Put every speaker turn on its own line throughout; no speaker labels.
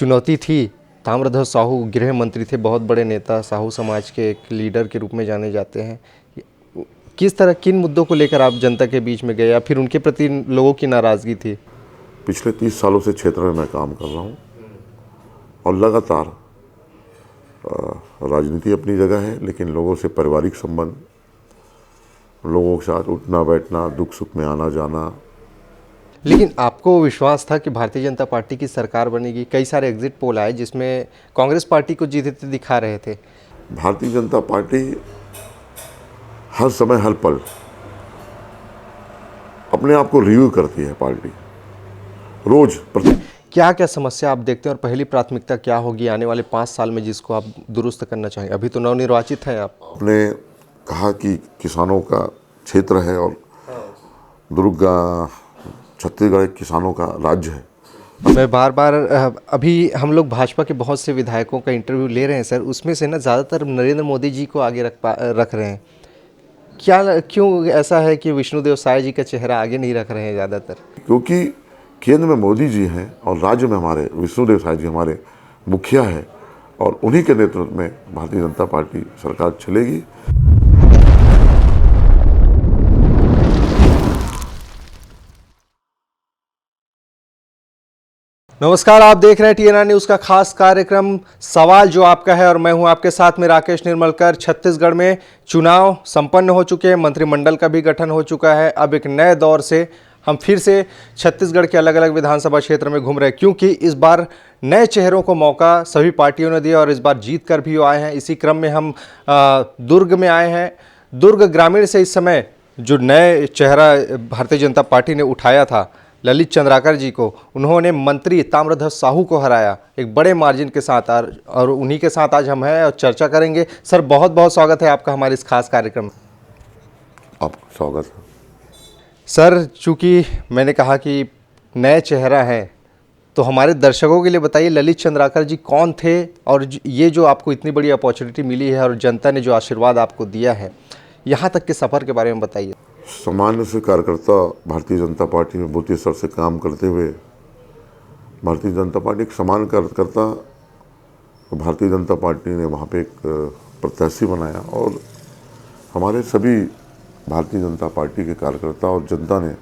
चुनौती थी। ताम्रध्वज साहू गृह मंत्री थे, बहुत बड़े नेता, साहू समाज के एक लीडर के रूप में जाने जाते हैं। किस तरह किन मुद्दों को लेकर आप जनता के बीच में गए या फिर उनके प्रति लोगों की नाराज़गी थी?
पिछले 30 सालों से क्षेत्र में मैं काम कर रहा हूँ और लगातार राजनीति अपनी जगह है, लेकिन लोगों से पारिवारिक संबंध, लोगों के साथ उठना बैठना, दुख सुख में आना जाना।
लेकिन आपको विश्वास था कि भारतीय जनता पार्टी की सरकार बनेगी। कई सारे एग्जिट पोल आए जिसमें कांग्रेस पार्टी को जीतते दिखा रहे थे।
भारतीय जनता पार्टी हर समय हर पल अपने आप को रिव्यू करती है। पार्टी रोज
क्या क्या समस्या आप देखते हैं और पहली प्राथमिकता क्या होगी आने वाले 5 साल में जिसको आप दुरुस्त करना चाहेंगे? अभी तो नवनिर्वाचित हैं आप।
आपने कहा कि किसानों का क्षेत्र है और दुर्ग छत्तीसगढ़ एक किसानों का राज्य है।
मैं बार बार अभी हम लोग भाजपा के बहुत से विधायकों का इंटरव्यू ले रहे हैं सर, उसमें से ना ज़्यादातर नरेंद्र मोदी जी को आगे रख रहे हैं। क्यों ऐसा है कि विष्णुदेव साय जी का चेहरा आगे नहीं रख रहे हैं ज़्यादातर?
क्योंकि केंद्र में मोदी जी हैं और राज्य में हमारे विष्णुदेव साय जी हमारे मुखिया है और उन्हीं के नेतृत्व में भारतीय जनता पार्टी सरकार चलेगी।
नमस्कार, आप देख रहे हैं TNR न्यूज़ का खास कार्यक्रम सवाल जो आपका है और मैं हूं आपके साथ में राकेश निर्मलकर। छत्तीसगढ़ में चुनाव संपन्न हो चुके हैं, मंत्रिमंडल का भी गठन हो चुका है। अब एक नए दौर से हम फिर से छत्तीसगढ़ के अलग अलग विधानसभा क्षेत्र में घूम रहे हैं, क्योंकि इस बार नए चेहरों को मौका सभी पार्टियों ने दिया और इस बार जीत कर भी आए हैं। इसी क्रम में हम दुर्ग में आए हैं। दुर्ग ग्रामीण से इस समय जो नए चेहरा भारतीय जनता पार्टी ने उठाया था, ललित चंद्राकर जी को, उन्होंने मंत्री ताम्रध्वज साहू को हराया एक बड़े मार्जिन के साथ और उन्हीं के साथ आज हम हैं और चर्चा करेंगे। सर, बहुत बहुत स्वागत है आपका हमारे इस खास कार्यक्रम में।
आपका स्वागत है।
सर, चूंकि मैंने कहा कि नए चेहरा है तो हमारे दर्शकों के लिए बताइए ललित चंद्राकर जी कौन थे और ये जो आपको इतनी बड़ी अपॉर्चुनिटी मिली है और जनता ने जो आशीर्वाद आपको दिया है, यहाँ तक के सफ़र के बारे में बताइए।
सामान्य से कार्यकर्ता भारतीय जनता पार्टी में बूथ स्तर से काम करते हुए भारतीय जनता पार्टी एक समान कार्यकर्ता भारतीय जनता पार्टी ने वहाँ पे एक प्रत्याशी बनाया और हमारे सभी भारतीय जनता पार्टी के कार्यकर्ता और जनता ने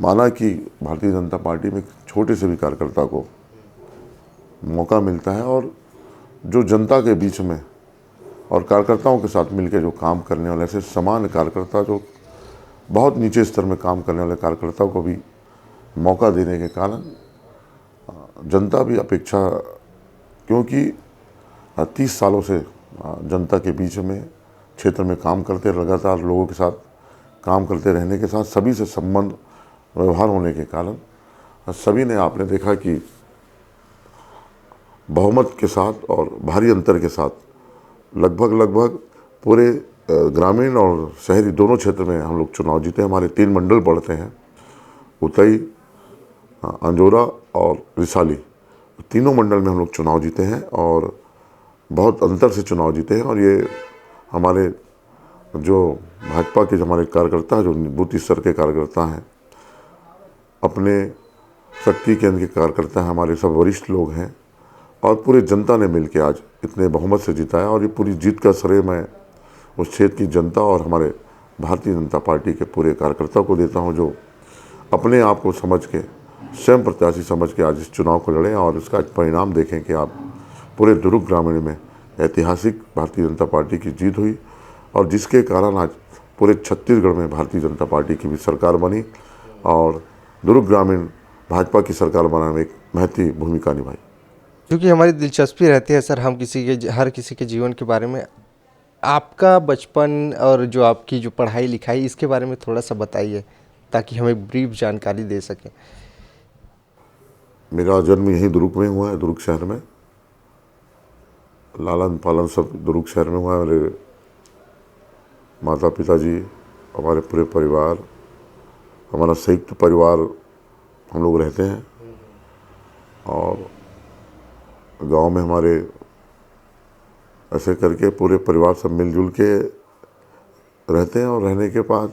माना कि भारतीय जनता पार्टी में छोटे से भी कार्यकर्ता को मौका मिलता है और जो जनता के बीच में और कार्यकर्ताओं के साथ मिलकर जो काम करने वाले ऐसे समान कार्यकर्ता, जो बहुत नीचे स्तर में काम करने वाले कार्यकर्ताओं को भी मौका देने के कारण जनता भी अपेक्षा, क्योंकि 30 सालों से जनता के बीच में क्षेत्र में काम करते, लगातार लोगों के साथ काम करते रहने के साथ सभी से संबंध व्यवहार होने के कारण सभी ने, आपने देखा कि बहुमत के साथ और भारी अंतर के साथ लगभग पूरे ग्रामीण और शहरी दोनों क्षेत्र में हम लोग चुनाव जीते। हमारे 3 मंडल पड़ते हैं, उतई, अंजोरा और रिसाली। तीनों मंडल में हम लोग चुनाव जीते हैं और बहुत अंतर से चुनाव जीते हैं। और ये हमारे जो भाजपा के हमारे कार्यकर्ता, जो बूथ स्तर के कार्यकर्ता हैं, अपने शक्ति केंद्र के कार्यकर्ता हैं, हमारे सब वरिष्ठ लोग हैं और पूरे जनता ने मिलकर आज इतने बहुमत से जीता है। और ये पूरी जीत का श्रेय मैं उस क्षेत्र की जनता और हमारे भारतीय जनता पार्टी के पूरे कार्यकर्ता को देता हूं, जो अपने आप को समझ के, स्वयं प्रत्याशी समझ के आज इस चुनाव को लड़े और इसका परिणाम देखें कि आप पूरे दुर्ग ग्रामीण में ऐतिहासिक भारतीय जनता पार्टी की जीत हुई और जिसके कारण आज पूरे छत्तीसगढ़ में भारतीय जनता पार्टी की भी सरकार बनी और दुर्ग ग्रामीण भाजपा की सरकार बनाने में एक महती भूमिका निभाई।
क्योंकि हमारी दिलचस्पी रहती है सर, हम हर किसी के जीवन के बारे में, आपका बचपन और जो आपकी जो पढ़ाई लिखाई, इसके बारे में थोड़ा सा बताइए ताकि हमें ब्रीफ जानकारी दे सकें।
मेरा जन्म यहीं दुर्ग में हुआ है, दुर्ग शहर में। लालन पालन सब दुर्ग शहर में हुआ है। मेरे माता पिताजी, हमारे पूरे परिवार, हमारा संयुक्त परिवार हम लोग रहते हैं और गांव में हमारे ऐसे करके पूरे परिवार सब मिलजुल के रहते हैं। और रहने के बाद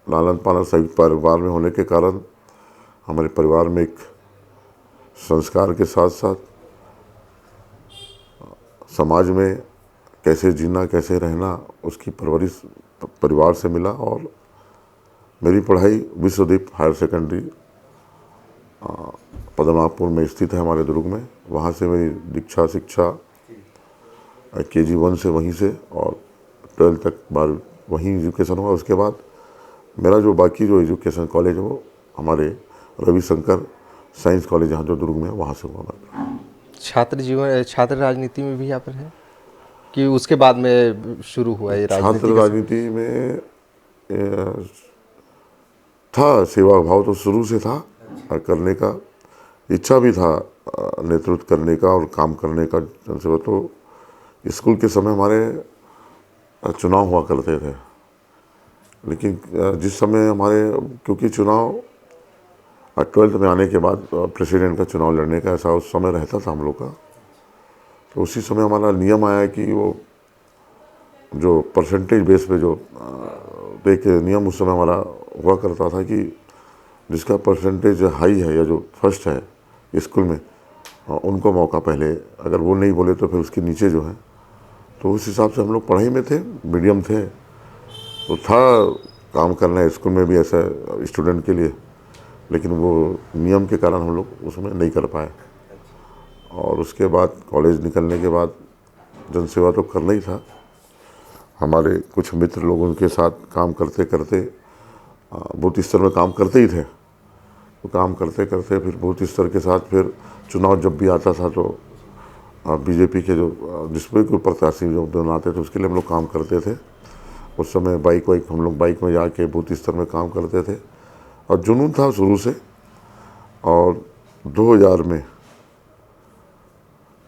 लालन पालन संयुक्त परिवार में होने के कारण हमारे परिवार में एक संस्कार के साथ साथ समाज में कैसे जीना, कैसे रहना, उसकी परवरिश परिवार से मिला। और मेरी पढ़ाई विश्वदीप हायर सेकेंडरी पद्मनाभपुर में स्थित है हमारे दुर्ग में। वहाँ से मेरी दीक्षा शिक्षा KG 1 से वहीं से और 12 तक 12 वहीं एजुकेशन हुआ। उसके बाद मेरा जो बाकी जो एजुकेशन कॉलेज है वो हमारे रविशंकर साइंस कॉलेज यहाँ जो दुर्ग में है वहाँ से हुआ मेरा।
छात्र राजनीति में भी आप रहे कि उसके बाद में शुरू हुआ ये राजनीति?
छात्र राजनीति में था, सेवा भाव तो शुरू से था और करने का इच्छा भी था, नेतृत्व करने का और काम करने का जनसेवा। तो स्कूल के समय हमारे चुनाव हुआ करते थे, लेकिन जिस समय हमारे क्योंकि चुनाव 12th में आने के बाद प्रेसिडेंट का चुनाव लड़ने का ऐसा उस समय रहता था हम लोग का। तो उसी समय हमारा नियम आया कि वो जो परसेंटेज बेस पे जो एक नियम उस समय हमारा हुआ करता था कि जिसका परसेंटेज हाई है या जो फर्स्ट है स्कूल में उनको मौका पहले, अगर वो नहीं बोले तो फिर उसके नीचे जो है। तो उस हिसाब से हम लोग पढ़ाई में थे, मीडियम थे, तो था काम करना है स्कूल में भी ऐसा स्टूडेंट के लिए, लेकिन वो नियम के कारण हम लोग उसमें नहीं कर पाए। और उसके बाद कॉलेज निकलने के बाद जनसेवा तो करना ही था। हमारे कुछ मित्र लोग उनके साथ काम करते करते बूथ स्तर में काम करते ही थे। तो काम करते करते फिर बूथ स्तर के साथ फिर चुनाव जब भी आता था तो बीजेपी के जो जिसपे कोई प्रत्याशी जो दोनों आते थे उसके लिए हम लोग काम करते थे। उस समय बाइक हम लोग बाइक में जाके बूथ स्तर में काम करते थे और जुनून था शुरू से। और 2000 में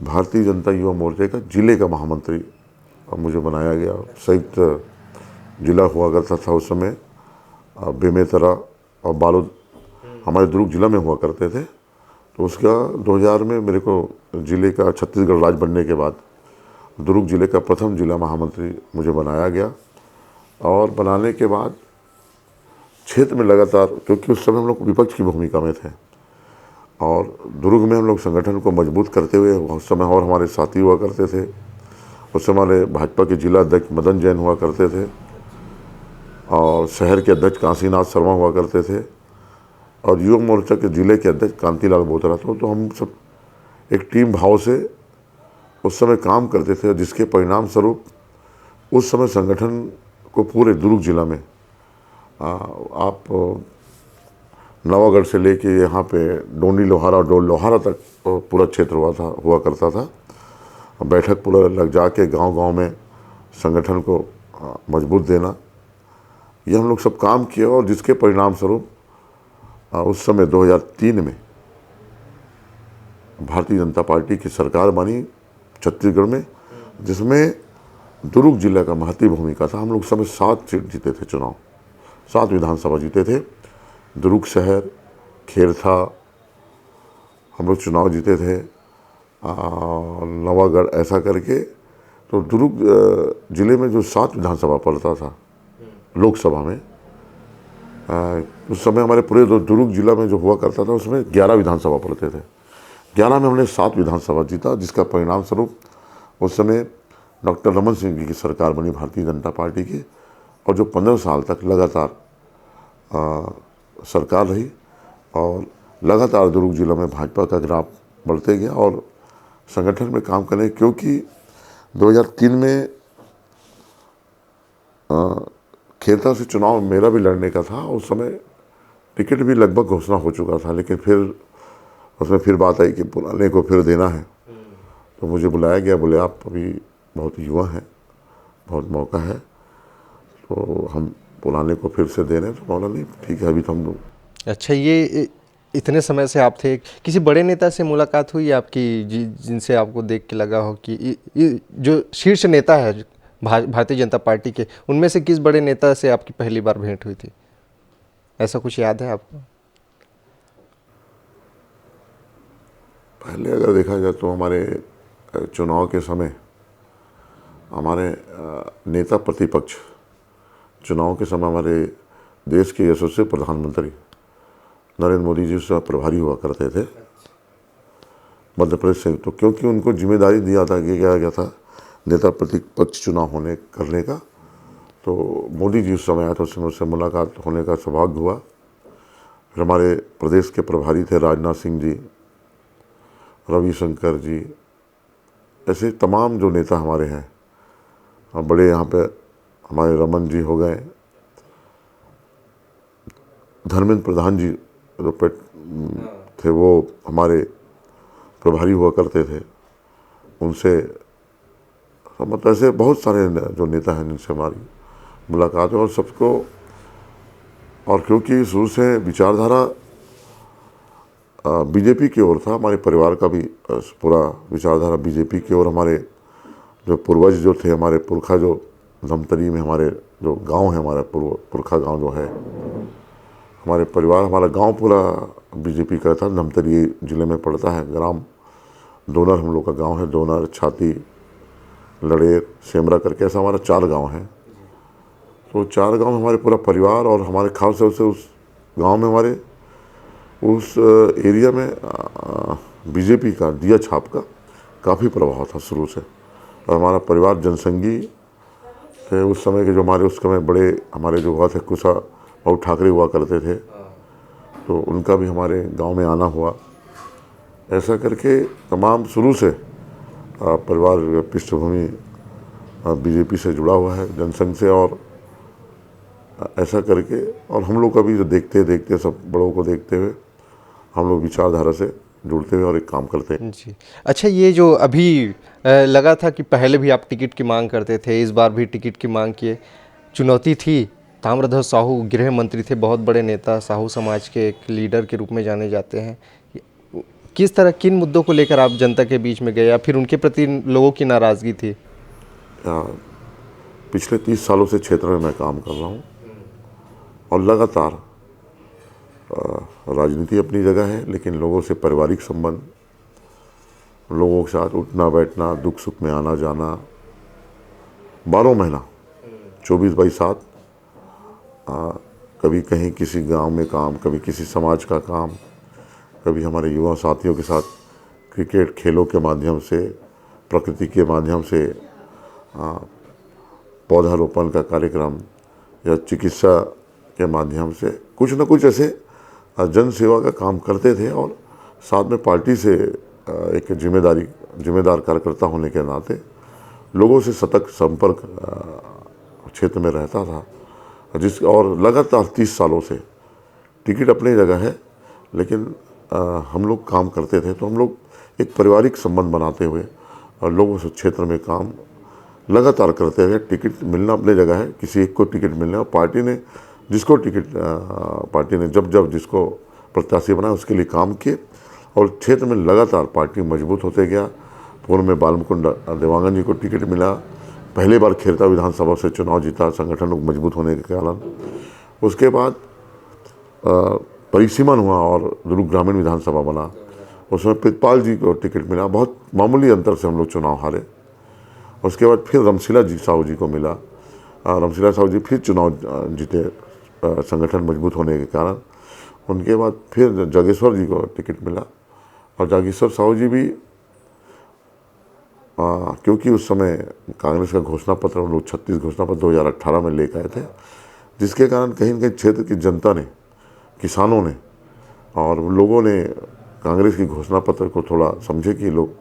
भारतीय जनता युवा मोर्चे का जिले का महामंत्री मुझे बनाया गया। संयुक्त जिला हुआ करता था उस समय, बेमेतरा और बालोद हमारे दुर्ग जिला में हुआ करते थे। तो उसका 2000 में मेरे को जिले का छत्तीसगढ़ राज्य बनने के बाद दुर्ग जिले का प्रथम जिला महामंत्री मुझे बनाया गया। और बनाने के बाद क्षेत्र में लगातार, क्योंकि उस समय हम लोग विपक्ष की भूमिका में थे और दुर्ग में हम लोग संगठन को मजबूत करते हुए उस समय और हमारे साथी हुआ करते थे। उस समय हमारे भाजपा के जिला अध्यक्ष मदन जैन हुआ करते थे और शहर के अध्यक्ष काशीनाथ शर्मा हुआ करते थे और युवा मोर्चा के जिले के अध्यक्ष कांतिलाल बोतरा थे। तो हम सब एक टीम भाव से उस समय काम करते थे, जिसके परिणाम स्वरूप उस समय संगठन को पूरे दुर्ग जिला में आप नवागढ़ से लेके यहाँ पे डोंडी लोहारा डोल लोहारा तक पूरा क्षेत्र हुआ करता था। बैठक पूरा लग जाके गांव-गांव में संगठन को मजबूत देना, ये हम लोग सब काम किए और जिसके परिणाम स्वरूप उस समय 2003 में भारतीय जनता पार्टी की सरकार बनी छत्तीसगढ़ में, जिसमें दुर्ग जिला का महत्वपूर्ण भूमिका था। हम लोग समय 7 सीट जीते थे, चुनाव 7 विधानसभा जीते थे। दुर्ग शहर, खेरथा हम लोग चुनाव जीते थे, नवागढ़ ऐसा करके। तो दुर्ग जिले में जो 7 विधानसभा पड़ता था लोकसभा में, उस समय हमारे पूरे दुर्ग जिला में जो हुआ करता था उसमें 11 विधानसभा पड़ते थे। 11 में हमने 7 विधानसभा जीता, जिसका परिणाम स्वरूप उस समय डॉक्टर रमन सिंह जी की सरकार बनी भारतीय जनता पार्टी की और जो 15 साल तक लगातार सरकार रही और लगातार दुर्ग जिला में भाजपा का ग्राफ बढ़ते गया और संगठन में काम करने, क्योंकि 2003 में खेरथा से चुनाव मेरा भी लड़ने का था। उस समय टिकट भी लगभग घोषणा हो चुका था, लेकिन फिर उसमें फिर बात आई कि पुराने को फिर देना है। तो मुझे बुलाया गया, बोले आप अभी बहुत युवा हैं, बहुत मौका है, तो हम पुराने को फिर से दे रहे हैं। तो बोला नहीं ठीक है, अभी तो हम लोग।
अच्छा, ये इतने समय से आप थे, किसी बड़े नेता से मुलाकात हुई आपकी जिनसे आपको देख के लगा हो कि ये जो शीर्ष नेता है भारतीय जनता पार्टी के, उनमें से किस बड़े नेता से आपकी पहली बार भेंट हुई थी? ऐसा कुछ याद है आपको?
पहले अगर देखा जाए तो हमारे चुनाव के समय हमारे नेता प्रतिपक्ष चुनाव के समय हमारे देश के यशस्वी प्रधानमंत्री नरेंद्र मोदी जी उसका प्रभारी हुआ करते थे मध्य प्रदेश से, तो क्योंकि उनको जिम्मेदारी दिया था कि क्या गया था नेता प्रतिपक्ष चुनाव करने का, तो मोदी जी उस समय आया था, उससे मुझसे मुलाकात होने का सौभाग्य हुआ। फिर हमारे प्रदेश के प्रभारी थे राजनाथ सिंह जी, रविशंकर जी, ऐसे तमाम जो नेता हमारे हैं बड़े, यहाँ पे हमारे रमन जी हो गए, धर्मेंद्र प्रधान जी जो थे वो हमारे प्रभारी हुआ करते थे, उनसे मतलब ऐसे बहुत सारे जो नेता हैं जिनसे हमारी मुलाकात है। और सबको, और क्योंकि शुरू से विचारधारा बीजेपी की ओर था, हमारे परिवार का भी पूरा विचारधारा बीजेपी की ओर, हमारे जो पूर्वज जो थे, हमारे पुरखा जो धमतरी में हमारे जो गांव है, हमारा पुरखा गांव जो है, हमारे परिवार, हमारा गांव पूरा बीजेपी का था। धमतरी जिले में पड़ता है, ग्राम डोनर हम लोग का गांव है, डोनर, छाती, लड़ेर, सेमरा करके ऐसा हमारा 4 गांव है। तो 4 गांव में हमारे पूरा परिवार, और हमारे खास तौर से उस गांव में, हमारे उस एरिया में बीजेपी का दिया छाप का काफ़ी प्रभाव था शुरू से। और हमारा परिवार जनसंघी थे उस समय के, जो हमारे उस समय बड़े हमारे जो हुआ थे कुशाभाऊ ठाकरे हुआ करते थे, तो उनका भी हमारे गांव में आना हुआ। ऐसा करके तमाम शुरू से परिवार पृष्ठभूमि बीजेपी से जुड़ा हुआ है, जनसंघ से, और ऐसा करके, और हम लोग का भी जो देखते देखते सब बड़ों को देखते हुए हम लोग विचारधारा से जुड़ते हुए और एक काम करते हैं।
जी। अच्छा, ये जो अभी लगा था कि पहले भी आप टिकट की मांग करते थे, इस बार भी टिकट की मांग किए, चुनौती थी। ताम्रध्वज साहू गृह मंत्री थे, बहुत बड़े नेता, साहू समाज के एक लीडर के रूप में जाने जाते हैं। किस तरह, किन मुद्दों को लेकर आप जनता के बीच में गए, या फिर उनके प्रति लोगों की नाराज़गी थी?
पिछले 30 सालों से क्षेत्र में मैं काम कर रहा हूँ, और लगातार राजनीति अपनी जगह है, लेकिन लोगों से पारिवारिक संबंध, लोगों के साथ उठना बैठना, दुख सुख में आना जाना, 12 महीना 24/7, कभी कहीं किसी गांव में काम, कभी किसी समाज का काम, कभी हमारे युवा साथियों के साथ क्रिकेट खेलों के माध्यम से, प्रकृति के माध्यम से पौधारोपण का कार्यक्रम, या चिकित्सा के माध्यम से कुछ न कुछ ऐसे जन सेवा का काम करते थे। और साथ में पार्टी से एक जिम्मेदार कार्यकर्ता होने के नाते लोगों से सतत संपर्क क्षेत्र में रहता था, और लगातार 30 सालों से टिकट अपनी जगह है, लेकिन हम लोग काम करते थे। तो हम लोग एक पारिवारिक संबंध बनाते हुए और लोगों से क्षेत्र में काम लगातार करते रहे। टिकट मिलना अपनी जगह है, किसी एक को टिकट मिलना, और पार्टी ने जिसको टिकट, पार्टी ने जब जिसको प्रत्याशी बनाया उसके लिए काम किए, और क्षेत्र में लगातार पार्टी मजबूत होते गया। पूर्व में बालमुकुंद देवांगन जी को टिकट मिला, पहली बार खेरता विधानसभा से चुनाव जीता, संगठन मजबूत होने के कारण। उसके बाद परिसीमन हुआ और दुर्ग ग्रामीण विधानसभा बना, उसमें प्रितपाल जी को टिकट मिला, बहुत मामूली अंतर से हम लोग चुनाव हारे। उसके बाद फिर रमशिला जी साहू जी को मिला, रमशिला साहू जी फिर चुनाव जीते, संगठन मजबूत होने के कारण। उनके बाद फिर जागेश्वर जी को टिकट मिला, और जागेश्वर साहू जी भी क्योंकि उस समय कांग्रेस का घोषणा पत्र, हम लोग 36 घोषणा पत्र 2018 में लेकर आए थे, जिसके कारण कहीं न कहीं क्षेत्र की जनता ने, किसानों ने और लोगों ने कांग्रेस की घोषणा पत्र को थोड़ा समझे कि लोग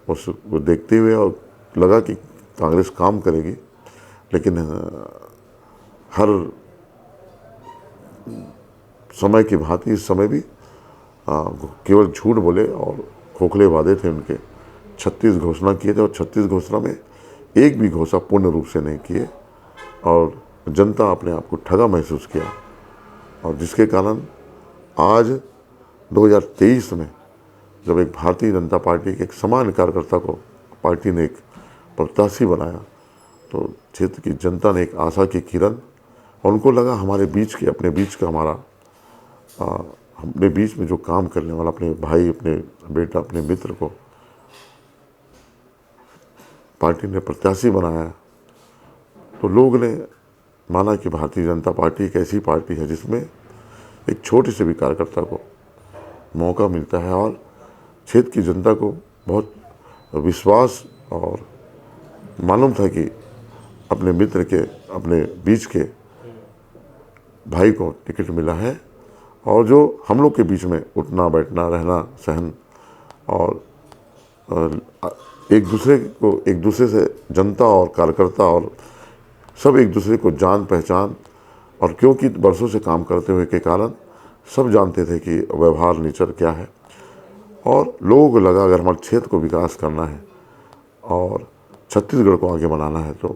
उसको देखते हुए, और लगा कि कांग्रेस काम करेगी। लेकिन हर समय की भांति इस समय भी केवल झूठ बोले और खोखले वादे थे उनके। 36 घोषणा किए थे, और 36 घोषणा में एक भी घोषणा पूर्ण रूप से नहीं किए, और जनता अपने आप को ठगा महसूस किया। और जिसके कारण आज 2023 में जब एक भारतीय जनता पार्टी के एक सामान्य कार्यकर्ता को पार्टी ने एक प्रत्याशी बनाया, तो क्षेत्र की जनता ने एक आशा की किरण, और उनको लगा हमारे बीच के, अपने बीच का हमारा, अपने बीच में जो काम करने वाला, अपने भाई, अपने बेटा, अपने मित्र को पार्टी ने प्रत्याशी बनाया। तो लोग ने माना कि भारतीय जनता पार्टी एक ऐसी पार्टी है जिसमें एक छोटे से भी कार्यकर्ता को मौका मिलता है, और क्षेत्र की जनता को बहुत विश्वास और मालूम था कि अपने मित्र के, अपने बीच के भाई को टिकट मिला है, और जो हम लोग के बीच में उठना बैठना रहना सहन और एक दूसरे से जनता और कार्यकर्ता और सब एक दूसरे को जान पहचान, और क्योंकि वर्षों से काम करते हुए के कारण सब जानते थे कि व्यवहार नेचर क्या है, और लोगों को लगा अगर हमारे क्षेत्र को विकास करना है और छत्तीसगढ़ को आगे बनाना है तो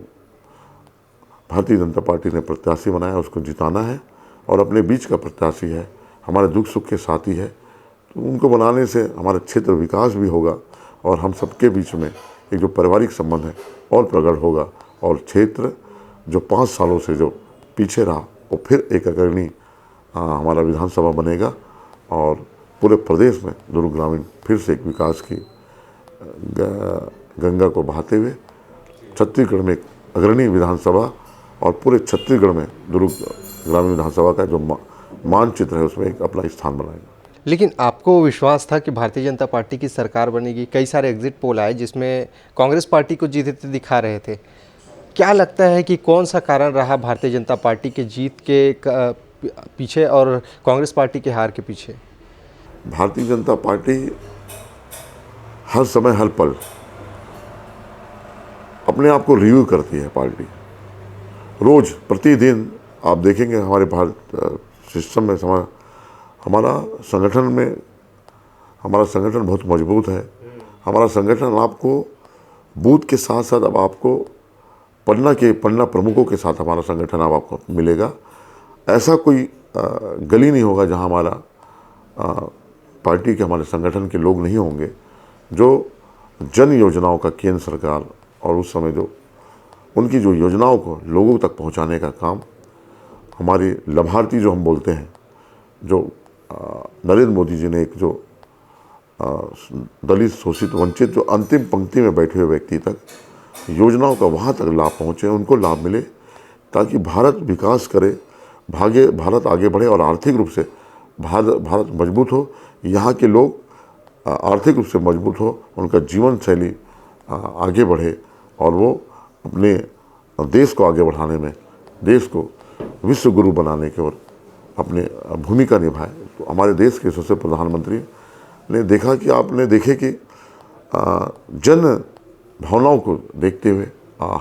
भारतीय जनता पार्टी ने प्रत्याशी बनाया, उसको जिताना है, और अपने बीच का प्रत्याशी है, हमारे दुख सुख के साथी है, तो उनको बनाने से हमारा क्षेत्र विकास भी होगा और हम सबके बीच में एक जो पारिवारिक संबंध है और प्रगाढ़ होगा, और क्षेत्र जो 5 सालों से जो पीछे रहा वो फिर एक अग्रणी हमारा विधानसभा बनेगा, और पूरे प्रदेश में दुर्ग ग्रामीण फिर से एक विकास की गंगा को बहाते हुए छत्तीसगढ़ में एक अग्रणी विधानसभा, और पूरे छत्तीसगढ़ में दुर्ग ग्रामीण विधानसभा का जो मानचित्र है उसमें एक अपना स्थान बनाएगा।
लेकिन आपको विश्वास था कि भारतीय जनता पार्टी की सरकार बनेगी? कई सारे एग्जिट पोल आए जिसमें कांग्रेस पार्टी को जीतते दिखा रहे थे। क्या लगता है कि कौन सा कारण रहा भारतीय जनता पार्टी के जीत के पीछे और कांग्रेस पार्टी के हार के पीछे?
भारतीय जनता पार्टी हर समय हर पल अपने आप को रिव्यू करती है। पार्टी रोज प्रतिदिन आप देखेंगे हमारे भारत सिस्टम में हमारा संगठन बहुत मजबूत है। हमारा संगठन आपको बूथ के साथ साथ अब आपको पन्ना प्रमुखों के साथ हमारा संगठन अब आपको मिलेगा। ऐसा कोई गली नहीं होगा जहां हमारा पार्टी के, हमारे संगठन के लोग नहीं होंगे जो जन योजनाओं का केंद्र सरकार और उस समय जो उनकी जो योजनाओं को लोगों तक पहुंचाने का काम हमारे लाभार्थी जो हम बोलते हैं, जो नरेंद्र मोदी जी ने एक जो दलित शोषित वंचित जो अंतिम पंक्ति में बैठे हुए व्यक्ति तक योजनाओं का वहाँ तक लाभ पहुँचे, उनको लाभ मिले, ताकि भारत विकास करे, भारत आगे बढ़े और आर्थिक रूप से भारत मजबूत हो, यहाँ के लोग आर्थिक रूप से मजबूत हो, उनका जीवन शैली आगे बढ़े और वो अपने देश को आगे बढ़ाने में, देश को विश्व गुरु बनाने की ओर अपने भूमिका निभाए। तो हमारे देश के सबसे प्रधानमंत्री ने देखा कि आपने देखे कि जन भावनाओं को देखते हुए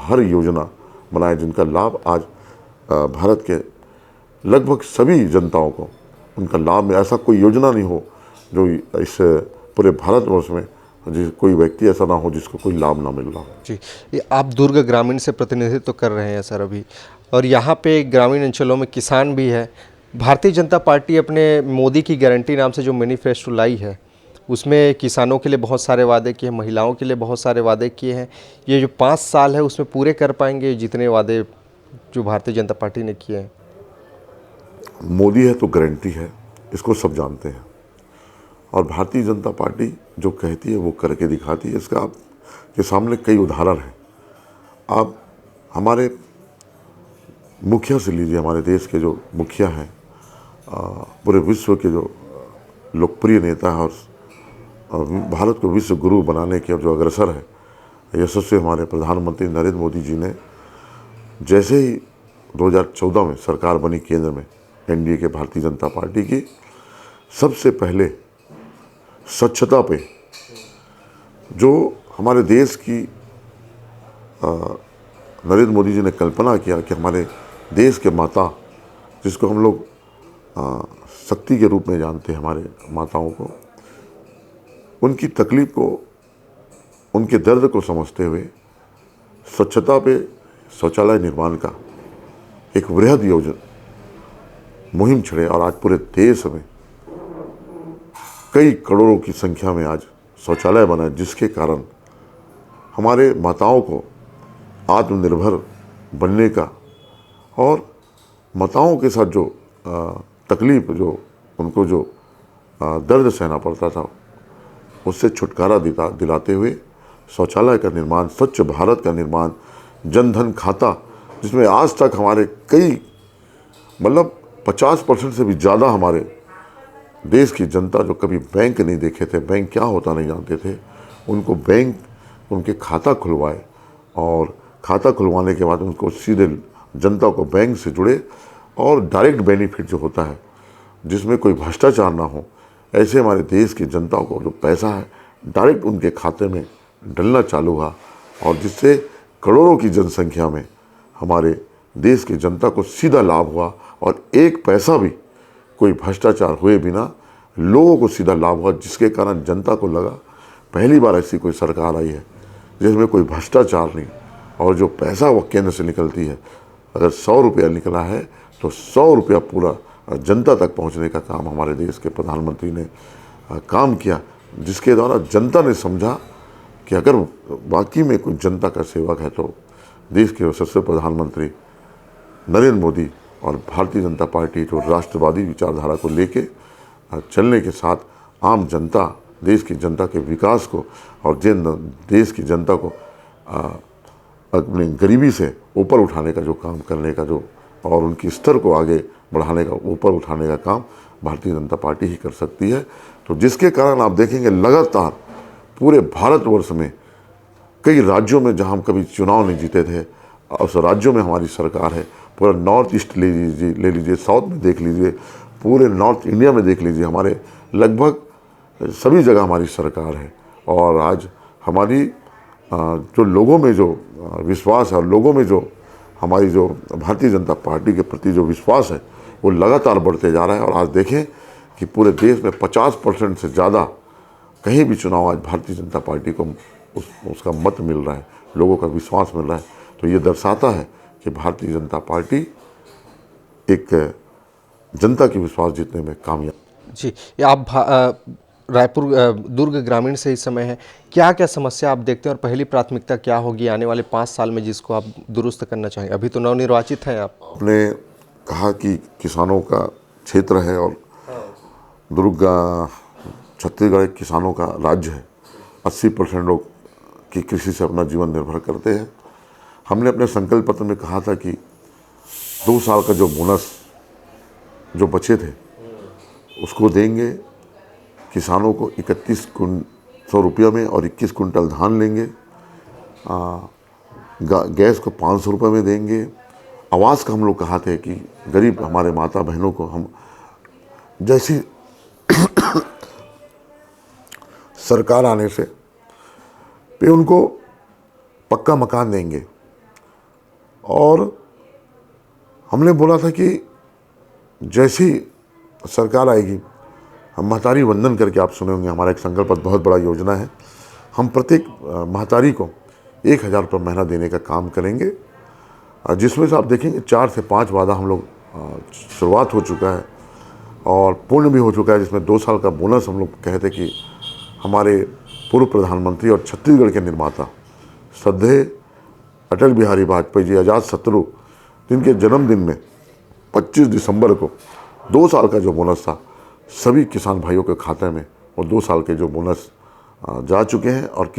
हर योजना बनाए जिनका लाभ आज भारत के लगभग सभी जनताओं को उनका लाभ में, ऐसा कोई योजना नहीं हो जो इस पूरे भारतवर्ष में कोई व्यक्ति ऐसा ना हो जिसको कोई लाभ ना मिल रहा हो।
जी, ये आप दुर्ग ग्रामीण से प्रतिनिधित्व तो कर रहे हैं सर अभी, और यहाँ पे ग्रामीण अंचलों में किसान भी है। भारतीय जनता पार्टी अपने मोदी की गारंटी नाम से जो मैनिफेस्टो लाई है उसमें किसानों के लिए बहुत सारे वादे किए हैं, महिलाओं के लिए बहुत सारे वादे किए हैं। ये जो 5 साल है उसमें पूरे कर पाएंगे जितने वादे जो भारतीय जनता पार्टी ने किए हैं?
मोदी है तो गारंटी है, इसको सब जानते हैं, और भारतीय जनता पार्टी जो कहती है वो करके दिखाती है। इसका आपके सामने कई उदाहरण हैं। आप हमारे मुखिया से लीजिए, हमारे देश के जो मुखिया हैं, पूरे विश्व के जो लोकप्रिय नेता है और भारत को विश्व गुरु बनाने के जो अग्रसर है, यशस्वी हमारे प्रधानमंत्री नरेंद्र मोदी जी ने जैसे ही 2014 में सरकार बनी केंद्र में एनडीए के भारतीय जनता पार्टी की, सबसे पहले स्वच्छता पे जो हमारे देश की नरेंद्र मोदी जी ने कल्पना किया कि हमारे देश के माता, जिसको हम लोग शक्ति के रूप में जानते हैं, हमारे माताओं को, उनकी तकलीफ को, उनके दर्द को समझते हुए स्वच्छता पे शौचालय निर्माण का एक वृहद मुहिम छड़े, और आज पूरे देश में कई करोड़ों की संख्या में आज शौचालय बना, जिसके कारण हमारे माताओं को आत्मनिर्भर बनने का और माताओं के साथ जो तकलीफ, जो उनको जो दर्द सहना पड़ता था, उससे छुटकारा दिलाते हुए शौचालय का निर्माण, स्वच्छ भारत का निर्माण, जनधन खाता, जिसमें आज तक हमारे कई 50% से भी ज़्यादा हमारे देश की जनता जो कभी बैंक नहीं देखे थे, बैंक क्या होता नहीं जानते थे, उनको बैंक उनके खाता खुलवाए और खाता खुलवाने के बाद उनको सीधे जनता को बैंक से जुड़े और डायरेक्ट बेनिफिट जो होता है जिसमें कोई भ्रष्टाचार ना हो, ऐसे हमारे देश की जनता को जो पैसा है डायरेक्ट उनके खाते में डलना चालू हुआ और जिससे करोड़ों की जनसंख्या में हमारे देश की जनता को सीधा लाभ हुआ और एक पैसा भी कोई भ्रष्टाचार हुए बिना लोगों को सीधा लाभ हुआ, जिसके कारण जनता को लगा पहली बार ऐसी कोई सरकार आई है जिसमें कोई भ्रष्टाचार नहीं और जो पैसा वो केंद्र से निकलती है, अगर 100 रुपया निकला है तो 100 रुपया पूरा जनता तक पहुंचने का काम हमारे देश के प्रधानमंत्री ने काम किया, जिसके द्वारा जनता ने समझा कि अगर वाकई में कोई जनता का सेवक है तो देश के यशस्वी प्रधानमंत्री नरेंद्र मोदी और भारतीय जनता पार्टी जो राष्ट्रवादी विचारधारा को लेके चलने के साथ आम जनता, देश की जनता के विकास को और देश की जनता को अपनी गरीबी से ऊपर उठाने का जो काम करने का जो और उनकी स्तर को आगे बढ़ाने का, ऊपर उठाने का काम भारतीय जनता पार्टी ही कर सकती है। तो जिसके कारण आप देखेंगे लगातार पूरे भारतवर्ष में कई राज्यों में जहां हम कभी चुनाव नहीं जीते थे, उस राज्यों में हमारी सरकार है। पूरा नॉर्थ ईस्ट ले लीजिए, साउथ में देख लीजिए, पूरे नॉर्थ इंडिया में देख लीजिए, हमारे लगभग सभी जगह हमारी सरकार है। और आज हमारी जो लोगों में जो विश्वास है और लोगों में जो हमारी जो भारतीय जनता पार्टी के प्रति जो विश्वास है वो लगातार बढ़ते जा रहा है। और आज देखें कि पूरे देश में 50% से ज़्यादा कहीं भी चुनाव आज भारतीय जनता पार्टी को उसका मत मिल रहा है, लोगों का विश्वास मिल रहा है। तो ये दर्शाता है कि भारतीय जनता पार्टी एक जनता की विश्वास जीतने में कामयाब।
जी, ये आप रायपुर दुर्ग ग्रामीण से इस समय है, क्या क्या समस्या आप देखते हैं और पहली प्राथमिकता क्या होगी आने वाले 5 साल में जिसको आप दुरुस्त करना चाहेंगे? अभी तो नवनिर्वाचित हैं आप।
आपने कहा कि किसानों का क्षेत्र है और दुर्ग छत्तीसगढ़ किसानों का राज्य है। 80% लोग की कृषि से अपना जीवन निर्भर करते हैं। हमने अपने संकल्प पत्र में कहा था कि 2 साल का जो बोनस जो बचे थे उसको देंगे, किसानों को 3100 रुपये में और 21 कुंटल धान लेंगे, गैस को 500 रुपये में देंगे। आवास का हम लोग कहा थे कि गरीब हमारे माता बहनों को हम जैसी सरकार आने से पे उनको पक्का मकान देंगे। और हमने बोला था कि जैसी सरकार आएगी हम महतारी वंदन करके, आप सुने होंगे, हमारा एक संकल्प बहुत बड़ा योजना है। हम प्रत्येक महतारी को 1000 रुपये महीना देने का काम करेंगे, जिसमें से आप देखेंगे 4 से 5 वादा हम लोग शुरुआत हो चुका है और पूर्ण भी हो चुका है, जिसमें 2 साल का बोनस हम लोग कहते कि हमारे पूर्व प्रधानमंत्री और छत्तीसगढ़ के निर्माता श्रद्धेय अटल बिहारी वाजपेयी जी आज़ाद शत्रु, जिनके जन्मदिन में 25 दिसंबर को 2 साल का जो बोनस था सभी किसान भाइयों के खाते में वो 2 साल के जो बोनस जा चुके हैं। और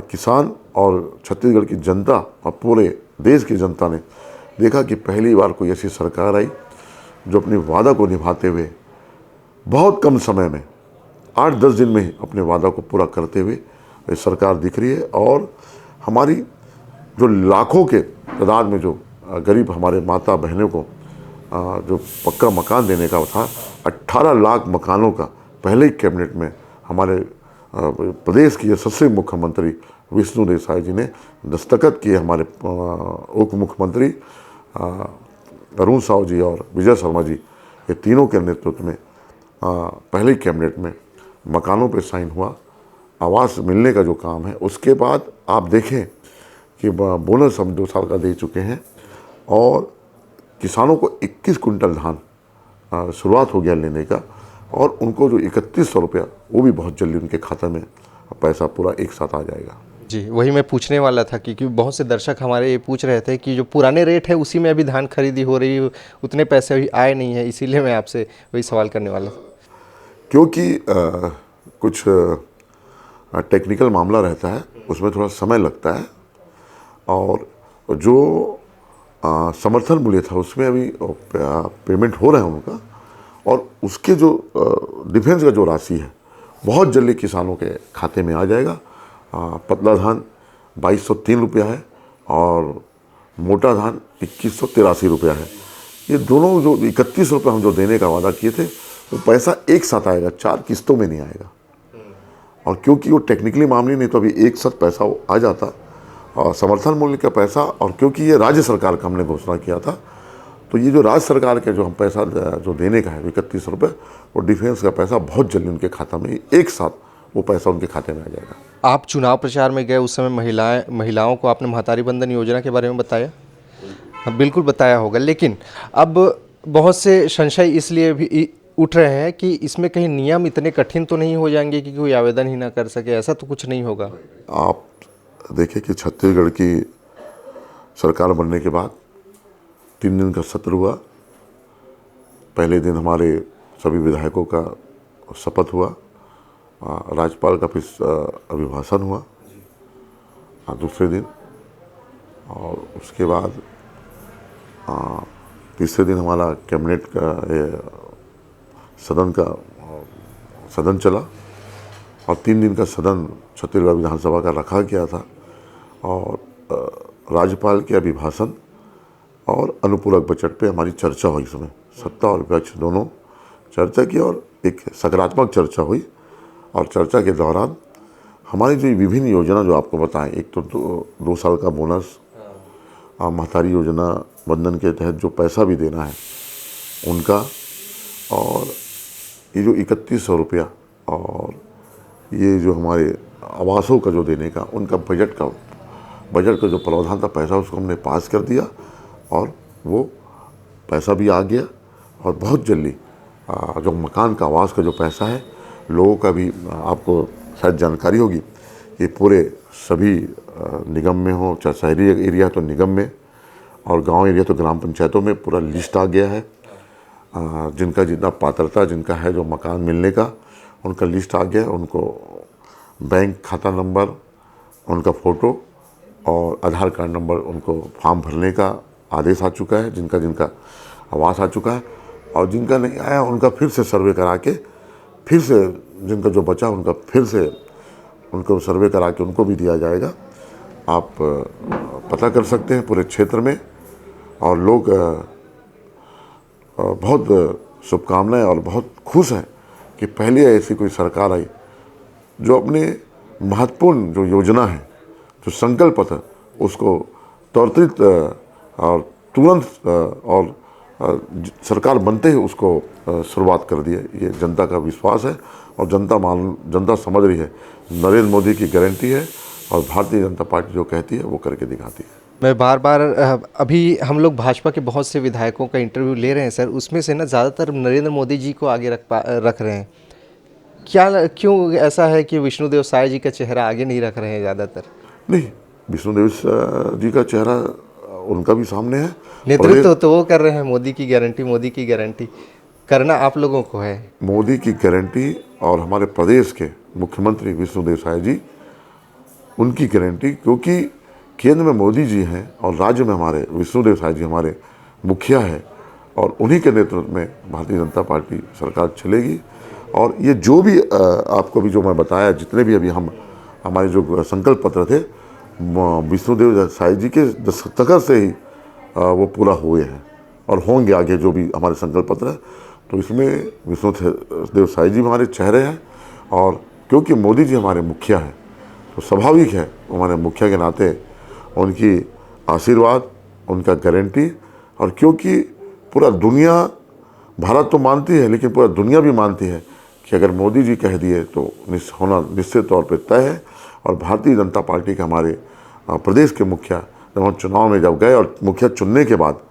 किसान और छत्तीसगढ़ की जनता और पूरे देश की जनता ने देखा कि पहली बार कोई ऐसी सरकार आई जो अपने वादा को निभाते हुए बहुत कम समय में 8-10 दिन में ही अपने वादा को पूरा करते हुए ये सरकार दिख रही है। और हमारी जो लाखों के तादाद में जो गरीब हमारे माता बहनों को जो पक्का मकान देने का था, 18 लाख मकानों का पहले ही कैबिनेट में हमारे प्रदेश के यशस्वी मुख्यमंत्री विष्णु देसाई जी ने दस्तखत किए। हमारे उप मुख्यमंत्री अरुण साहू जी और विजय शर्मा जी, ये तीनों के नेतृत्व में पहले ही कैबिनेट में मकानों पे साइन हुआ। आवास मिलने का जो काम है, उसके बाद आप देखें कि बोनस हम 2 साल का दे चुके हैं और किसानों को 21 कुंटल धान शुरुआत हो गया लेने का। और उनको जो 3100 रुपया वो भी बहुत जल्दी उनके खाते में पैसा पूरा एक साथ आ जाएगा।
जी, वही मैं पूछने वाला था कि बहुत से दर्शक हमारे ये पूछ रहे थे कि जो पुराने रेट है उसी में अभी धान खरीदी हो रही है, उतने पैसे अभी आए नहीं है, इसीलिए मैं आपसे वही सवाल करने वाला था।
क्योंकि कुछ टेक्निकल मामला रहता है, उसमें थोड़ा समय लगता है। और जो समर्थन मूल्य था उसमें अभी पेमेंट हो रहा है उनका, और उसके जो डिफेंस का जो राशि है बहुत जल्दी किसानों के खाते में आ जाएगा। पतला धान 2203 रुपया है और मोटा धान 2183 रुपया है। ये दोनों जो 31 रुपये हम जो देने का वादा किए थे वो पैसा एक साथ आएगा, 4 किस्तों में नहीं आएगा। और क्योंकि वो टेक्निकली मामले नहीं तो अभी एक साथ पैसा आ जाता और समर्थन मूल्य का पैसा, और क्योंकि ये राज्य सरकार का हमने घोषणा किया था तो ये जो राज्य सरकार के जो हम पैसा जो देने का है 31 रुपये, वो डिफेंस का पैसा बहुत जल्दी उनके खाता में एक साथ वो पैसा उनके खाते में आ जाएगा।
आप चुनाव प्रचार में गए उस समय महिलाओं को आपने महतारी बंधन योजना के बारे में बताया? हाँ, बिल्कुल बताया होगा, लेकिन अब बहुत से संशय इसलिए भी उठ रहे हैं कि इसमें कहीं नियम इतने कठिन तो नहीं हो जाएंगे कि कोई आवेदन ही ना कर सके, ऐसा तो कुछ नहीं होगा?
आप देखिए कि छत्तीसगढ़ की सरकार बनने के बाद 3 दिन का सत्र हुआ। पहले दिन हमारे सभी विधायकों का शपथ हुआ, राज्यपाल का फिर अभिभाषण हुआ दूसरे दिन, और उसके बाद तीसरे दिन हमारा कैबिनेट का सदन चला और 3 दिन का सदन छत्तीसगढ़ विधानसभा का रखा गया था। और राज्यपाल के अभिभाषण और अनुपूरक बजट पे हमारी चर्चा हुई। इसमें सत्ता और विपक्ष दोनों चर्चा की और एक सकारात्मक चर्चा हुई। और चर्चा के दौरान हमारी जो विभिन्न योजना जो आपको बताएं, एक तो 2 साल का बोनस, महतारी योजना बंधन के तहत जो पैसा भी देना है उनका, और ये जो 3100 रुपया, और ये जो हमारे आवासों का जो देने का उनका बजट का जो प्रावधान था पैसा, उसको हमने पास कर दिया और वो पैसा भी आ गया। और बहुत जल्दी जो मकान का आवास का जो पैसा है लोगों का भी, आपको शायद जानकारी होगी, ये पूरे सभी निगम में हो, चाहे शहरी एरिया तो निगम में और गांव एरिया तो ग्राम पंचायतों में पूरा लिस्ट आ गया है। जिनका जितना पात्रता जिनका है जो मकान मिलने का, उनका लिस्ट आ गया है। उनको बैंक खाता नंबर, उनका फ़ोटो और आधार कार्ड नंबर, उनको फॉर्म भरने का आदेश आ चुका है। जिनका जिनका आवास आ चुका है, और जिनका नहीं आया उनका फिर से सर्वे करा के, फिर से जिनका जो बचा उनका फिर से उनको सर्वे करा के उनको भी दिया जाएगा। आप पता कर सकते हैं पूरे क्षेत्र में, और लोग बहुत शुभकामनाएं और बहुत खुश हैं कि पहले ऐसी कोई सरकार आई जो अपने महत्वपूर्ण जो योजना है, जो संकल्प है, उसको त्वरित और तुरंत और सरकार बनते ही उसको शुरुआत कर दी है। ये जनता का विश्वास है और जनता समझ रही है नरेंद्र मोदी की गारंटी है, और भारतीय जनता पार्टी जो कहती है वो करके दिखाती है।
मैं बार बार अभी हम लोग भाजपा के बहुत से विधायकों का इंटरव्यू ले रहे हैं सर, उसमें से ना ज़्यादातर नरेंद्र मोदी जी को आगे रख रहे हैं। क्यों ऐसा है कि विष्णुदेव साय जी का चेहरा आगे नहीं रख रहे हैं ज़्यादातर?
नहीं, विष्णुदेव जी का चेहरा उनका भी सामने है।
नेतृत्व तो वो कर रहे हैं, मोदी की गारंटी करना आप लोगों को है।
मोदी की गारंटी और हमारे प्रदेश के मुख्यमंत्री विष्णुदेव साय जी, उनकी गारंटी, क्योंकि केंद्र में मोदी जी हैं और राज्य में हमारे विष्णुदेव साय जी हमारे मुखिया है, और उन्हीं के नेतृत्व में भारतीय जनता पार्टी सरकार चलेगी। और ये जो भी आपको भी जो मैं बताया, जितने भी अभी हमारे जो संकल्प पत्र थे, विष्णुदेव साय जी के दस्तखत से ही वो पूरा हुए हैं और होंगे आगे जो भी हमारे संकल्प पत्र है। तो इसमें विष्णुदेव साय जी हमारे चेहरे हैं, और क्योंकि मोदी जी हमारे मुखिया हैं तो स्वाभाविक है हमारे मुखिया के नाते उनकी आशीर्वाद, उनका गारंटी। और क्योंकि पूरा दुनिया, भारत तो मानती है लेकिन पूरा दुनिया भी मानती है कि अगर मोदी जी कह दिए तो होना निश्चित तौर पर तय है। और भारतीय जनता पार्टी के हमारे प्रदेश के मुखिया जब हम चुनाव में जब गए और मुखिया चुनने के बाद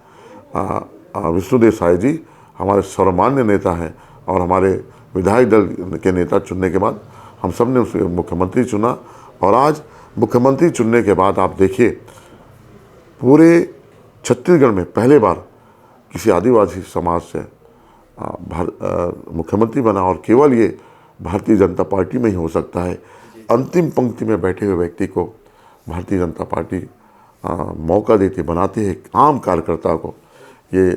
विष्णुदेव साय जी हमारे सर्वमान्य नेता हैं, और हमारे विधायक दल के नेता चुनने के बाद हम सब ने उसे मुख्यमंत्री चुना। और आज मुख्यमंत्री चुनने के बाद आप देखिए पूरे छत्तीसगढ़ में पहले बार किसी आदिवासी समाज से मुख्यमंत्री बना, और केवल ये भारतीय जनता पार्टी में ही हो सकता है। अंतिम पंक्ति में बैठे हुए व्यक्ति को भारतीय जनता पार्टी मौका देती, बनाती है एक आम कार्यकर्ता को। ये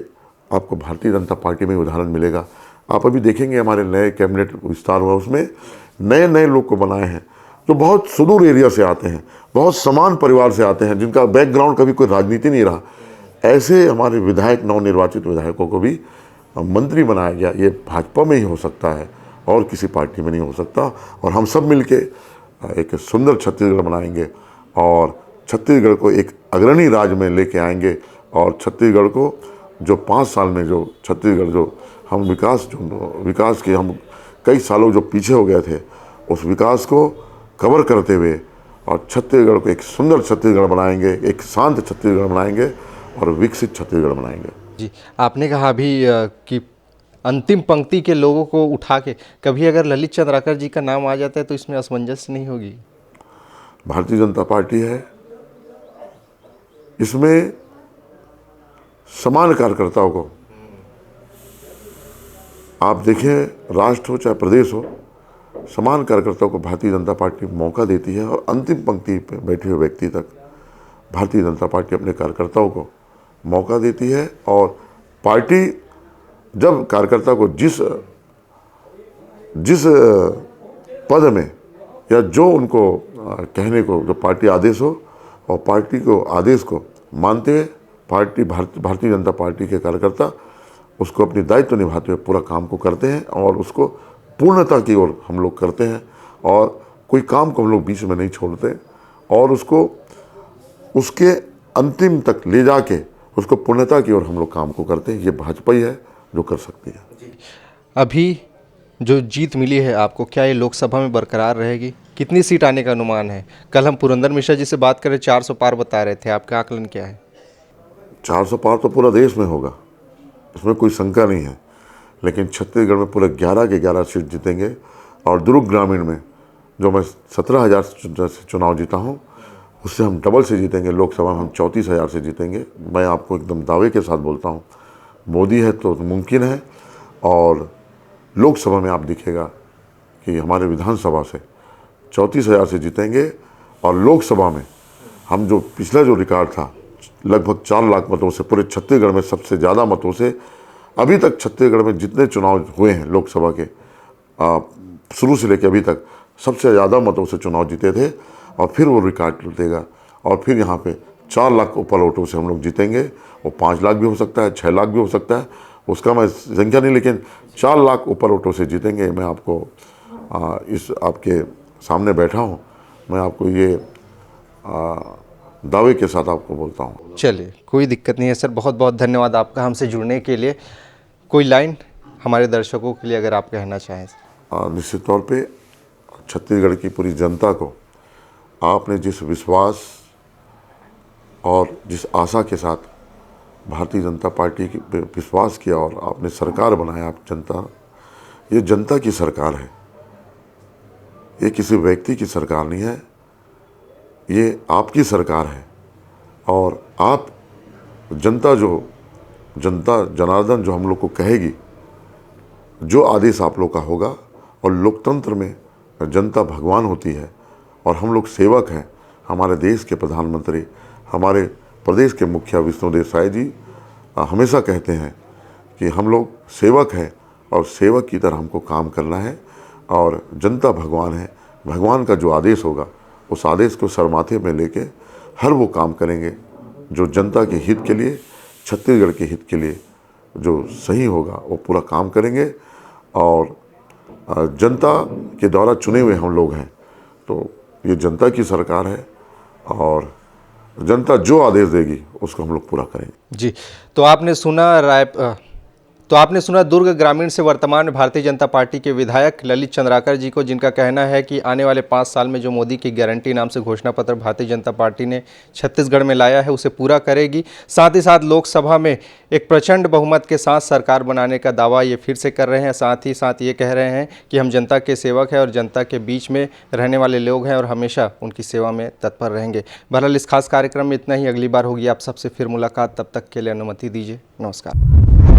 आपको भारतीय जनता पार्टी में उदाहरण मिलेगा। आप अभी देखेंगे हमारे नए कैबिनेट विस्तार हुआ, उसमें नए नए लोग को बनाए हैं जो बहुत सुदूर एरिया से आते हैं, बहुत समान परिवार से आते हैं, जिनका बैकग्राउंड कभी कोई राजनीति नहीं रहा। ऐसे हमारे विधायक, नवनिर्वाचित विधायकों को भी मंत्री बनाया गया। ये भाजपा में ही हो सकता है और किसी पार्टी में नहीं हो सकता। और हम सब मिलके एक सुंदर छत्तीसगढ़ बनाएंगे और छत्तीसगढ़ को एक अग्रणी राज्य में लेके आएंगे। और छत्तीसगढ़ को जो 5 साल में जो छत्तीसगढ़ जो हम विकास के हम कई सालों जो पीछे हो गए थे, उस विकास को कवर करते हुए और छत्तीसगढ़ को एक सुंदर छत्तीसगढ़ बनाएंगे, एक शांत छत्तीसगढ़ बनाएंगे और विकसित छत्तीसगढ़ बनाएंगे।
जी, आपने कहा अभी कि अंतिम पंक्ति के लोगों को उठा के, कभी अगर ललित चंद्राकर जी का नाम आ जाता है तो इसमें असमंजस नहीं होगी?
भारतीय जनता पार्टी है, इसमें समान कार्यकर्ताओं को, आप देखें राष्ट्र हो चाहे प्रदेश हो, समान कार्यकर्ताओं को भारतीय जनता पार्टी मौका देती है। और अंतिम पंक्ति पे बैठे हुए व्यक्ति तक भारतीय जनता पार्टी अपने कार्यकर्ताओं को मौका देती है। और पार्टी जब कार्यकर्ता को जिस पद में या जो उनको कहने को जो पार्टी आदेश हो, और पार्टी को आदेश को मानते हुए भारतीय जनता पार्टी के कार्यकर्ता उसको अपनी दायित्व निभाते हुए पूरा काम को करते हैं और उसको पूर्णता की ओर हम लोग करते हैं। और कोई काम को हम लोग बीच में नहीं छोड़ते और उसको उसके अंतिम तक ले जाके उसको पूर्णता की ओर हम लोग काम को करते हैं। ये भाजपा ही है जो कर सकती है।
अभी जो जीत मिली है आपको, क्या ये लोकसभा में बरकरार रहेगी? कितनी सीट आने का अनुमान है? कल हम पुरंदर मिश्रा जी से बात करें, 400 पार बता रहे थे, आपका आकलन क्या है?
400 पार तो पूरा देश में होगा, इसमें कोई शंका नहीं है। लेकिन छत्तीसगढ़ में पूरे 11 के 11 सीट जीतेंगे। और दुर्ग ग्रामीण में जो मैं 17,000 से चुनाव जीता हूँ, उससे हम डबल से जीतेंगे। लोकसभा में हम 34,000 से जीतेंगे। मैं आपको एकदम दावे के साथ बोलता हूँ, मोदी है तो मुमकिन है। और लोकसभा में आप दिखेगा कि हमारे विधानसभा से 34,000 से जीतेंगे। और लोकसभा में हम जो पिछला जो रिकॉर्ड था लगभग 4 लाख मतों से, पूरे छत्तीसगढ़ में सबसे ज़्यादा मतों से, अभी तक छत्तीसगढ़ में जितने चुनाव हुए हैं लोकसभा के शुरू से लेकर अभी तक सबसे ज़्यादा मतों से चुनाव जीते थे। और फिर वो रिकॉर्ड टूटेगा और फिर यहाँ पे 4 लाख ऊपर वोटों से हम लोग जीतेंगे। वो 5 लाख भी हो सकता है, 6 लाख भी हो सकता है, उसका मैं संख्या नहीं, लेकिन 4 लाख ऊपर वोटों से जीतेंगे। मैं आपको इस आपके सामने बैठा हूँ, मैं आपको ये दावे के साथ आपको बोलता हूँ।
चलिए, कोई दिक्कत नहीं है सर, बहुत बहुत धन्यवाद आपका हमसे जुड़ने के लिए। कोई लाइन हमारे दर्शकों के लिए अगर आप कहना चाहें?
निश्चित तौर पे छत्तीसगढ़ की पूरी जनता को आपने जिस विश्वास और जिस आशा के साथ भारतीय जनता पार्टी पे विश्वास किया और आपने सरकार बनाया, आप जनता, ये जनता की सरकार है, ये किसी व्यक्ति की सरकार नहीं है, ये आपकी सरकार है। और आप जनता जनार्दन जो हम लोग को कहेगी, जो आदेश आप लोग का होगा। और लोकतंत्र में जनता भगवान होती है और हम लोग सेवक हैं। हमारे देश के प्रधानमंत्री, हमारे प्रदेश के मुखिया विष्णुदेव साय जी हमेशा कहते हैं कि हम लोग सेवक हैं और सेवक की तरह हमको काम करना है। और जनता भगवान है, भगवान का जो आदेश होगा उस आदेश को सरमाथे में लेके हर वो काम करेंगे जो जनता के हित के लिए, छत्तीसगढ़ के हित के लिए जो सही होगा वो पूरा काम करेंगे। और जनता के द्वारा चुने हुए हम लोग हैं, तो ये जनता की सरकार है और जनता जो आदेश देगी उसको हम लोग पूरा करेंगे।
जी, तो आपने सुना दुर्ग ग्रामीण से वर्तमान में भारतीय जनता पार्टी के विधायक ललित चंद्राकर जी को, जिनका कहना है कि आने वाले 5 साल में जो मोदी की गारंटी नाम से घोषणा पत्र भारतीय जनता पार्टी ने छत्तीसगढ़ में लाया है उसे पूरा करेगी। साथ ही साथ लोकसभा में एक प्रचंड बहुमत के साथ सरकार बनाने का दावा ये फिर से कर रहे हैं। साथ ही साथ ये कह रहे हैं कि हम जनता के सेवक हैं और जनता के बीच में रहने वाले लोग हैं और हमेशा उनकी सेवा में तत्पर रहेंगे। बहरहाल इस खास कार्यक्रम में इतना ही, अगली बार होगी आप सबसे फिर मुलाकात, तब तक के लिए अनुमति दीजिए, नमस्कार।